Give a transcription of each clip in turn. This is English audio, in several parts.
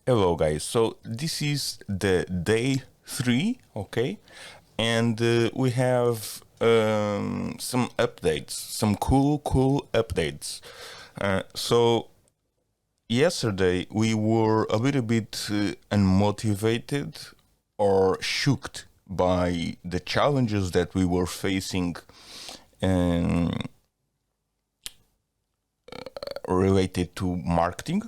Hello, guys. So this is the day 3, okay, and we have some updates, some cool updates. So yesterday we were a little bit unmotivated or shocked by the challenges that we were facing um, related to marketing.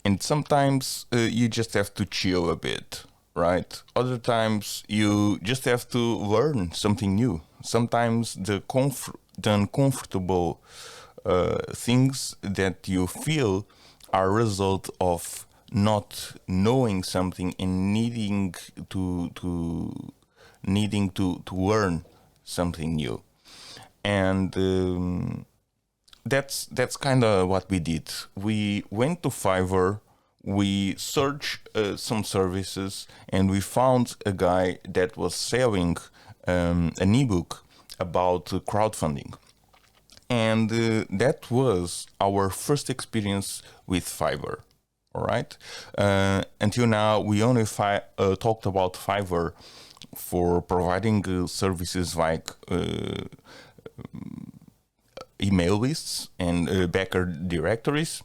And sometimes you just have to chill a bit, right? Other times you just have to learn something new. Sometimes the uncomfortable things that you feel are a result of not knowing something and needing to learn something new. And that's kind of what we did. We went to Fiverr, we searched some services, and we found a guy that was selling an ebook about crowdfunding. And that was our first experience with Fiverr. All right. Until now, we only talked about Fiverr for providing services like email lists and backer directories,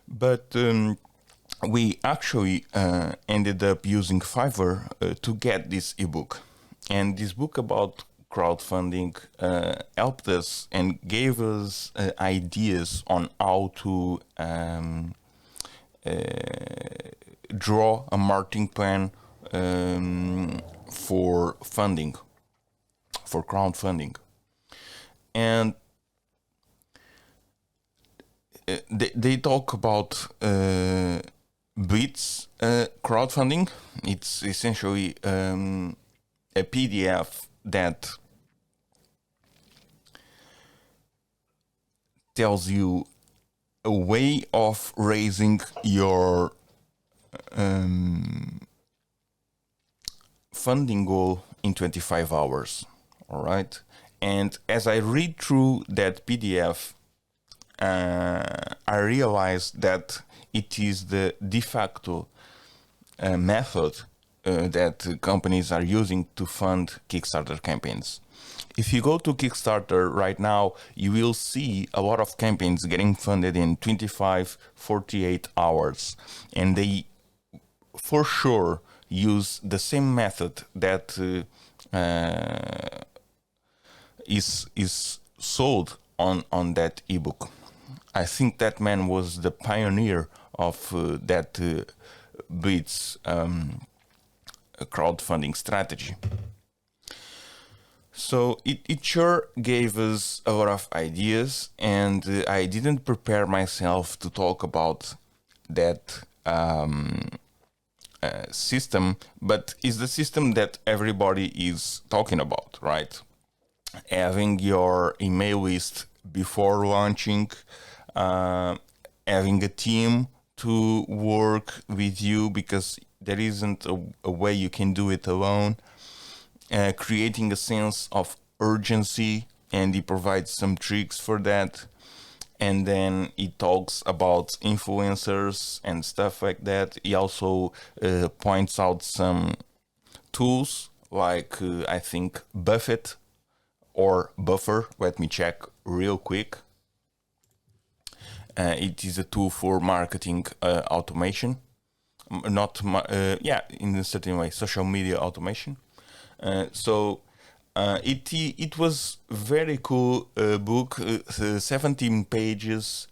but we actually ended up using Fiverr to get this ebook. And this book about crowdfunding helped us and gave us ideas on how to draw a marketing plan for funding, for crowdfunding. And they talk about Blitz crowdfunding. It's essentially a PDF that tells you a way of raising your funding goal in 25 hours. All right. And as I read through that PDF, I realized that it is the de facto method that companies are using to fund Kickstarter campaigns. If you go to Kickstarter right now, you will see a lot of campaigns getting funded in 25, 48 hours. And they, for sure, use the same method that is sold on that ebook. I think that man was the pioneer of that Blitz crowdfunding strategy. So it sure gave us a lot of ideas, and I didn't prepare myself to talk about that system, but it's the system that everybody is talking about, right? Having your email list before launching, having a team to work with you because there isn't a way you can do it alone, creating a sense of urgency, and he provides some tricks for that. And then he talks about influencers and stuff like that. He also points out some tools like I think Buffett or Buffer. Let me check real quick. It is a tool for marketing automation, in a certain way, social media automation. So it was very cool book, 70 pages,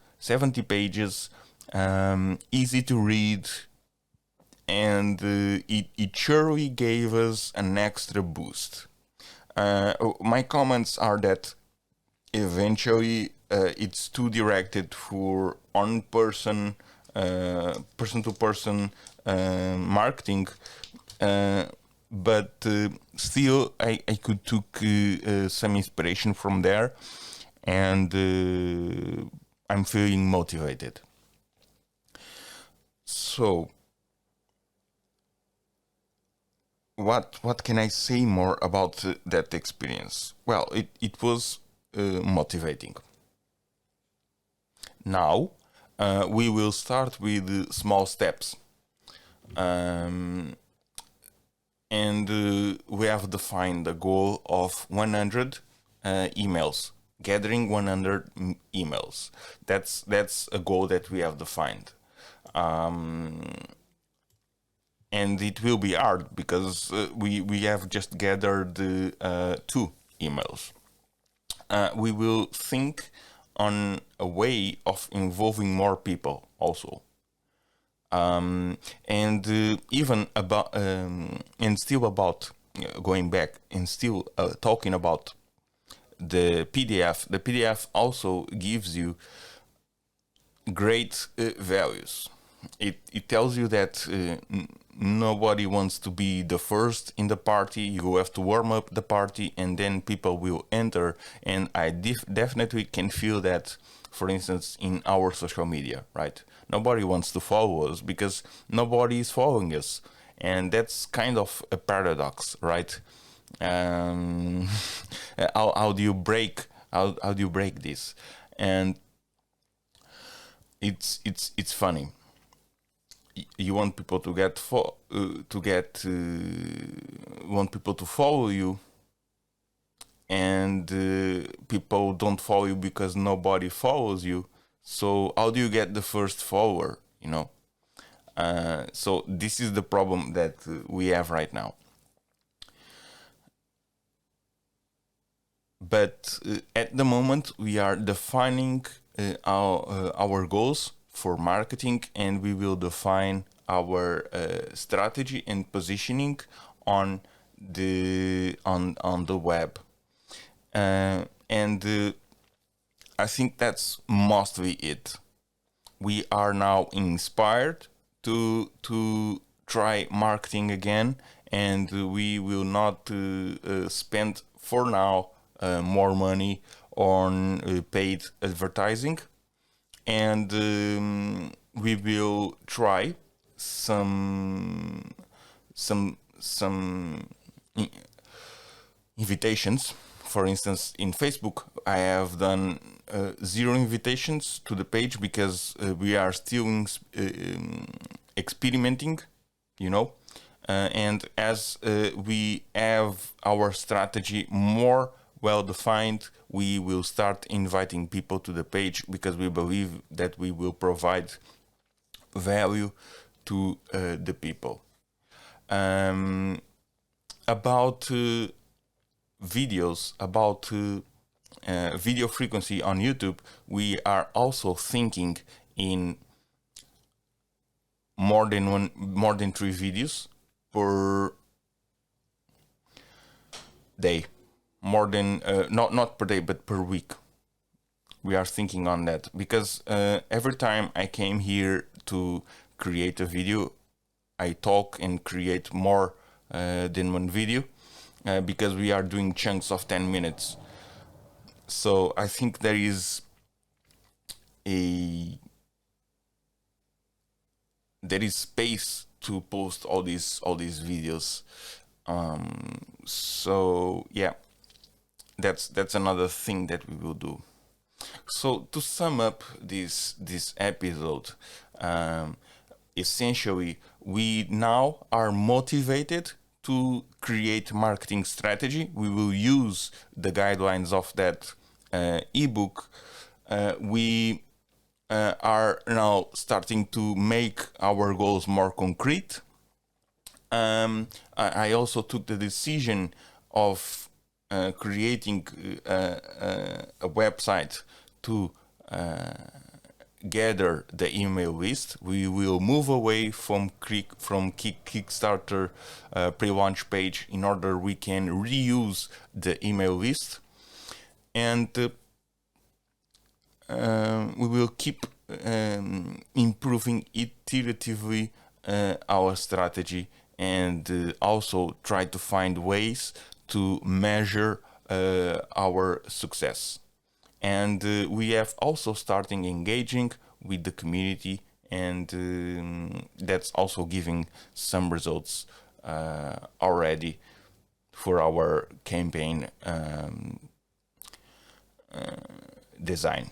easy to read, and it surely gave us an extra boost. My comments are that eventually it's too directed for on-person, person-to-person marketing, but still I could took some inspiration from there, and I'm feeling motivated. So what can I say more about that experience? Well, it was motivating. Now we will start with small steps. And we have defined a goal of 100 emails, gathering 100 emails. That's a goal that we have defined. And it will be hard because we have just gathered 2 emails. We will think on a way of involving more people also. Even about and still about going back and still talking about the PDF. The PDF also gives you great values. It tells you that nobody wants to be the first in the party. You have to warm up the party, and then people will enter. And I definitely can feel that, for instance, in our social media, right? Nobody wants to follow us because nobody is following us, and that's kind of a paradox, right? How do you break this? And it's funny. You want people to want people to follow you, and people don't follow you because nobody follows you. So how do you get the first follower? So this is the problem that we have right now. But at the moment, we are defining our goals for marketing, and we will define our strategy and positioning on the web. I think that's mostly it. We are now inspired to try marketing again, and we will not spend for now more money on paid advertising, and we will try some invitations. For instance, in Facebook, I have done 0 invitations to the page because we are still experimenting, and as we have our strategy more well defined, we will start inviting people to the page because we believe that we will provide value to the people. About videos, about video frequency on YouTube, we are also thinking in more than 3 videos per day. More than not per day, but per week. We are thinking on that because every time I came here to create a video, I talk and create more than 1 video because we are doing chunks of 10 minutes. So I think there is space to post all these videos. So yeah, that's another thing that we will do. So to sum up this episode, essentially we now are motivated to create marketing strategy. We will use the guidelines of that ebook. We are now starting to make our goals more concrete. I also took the decision of creating a website to gather the email list. We will move away from Kickstarter pre-launch page in order we can reuse the email list, and we will keep improving iteratively our strategy, and also try to find ways to measure our success. And we have also starting engaging with the community, and that's also giving some results already for our campaign design.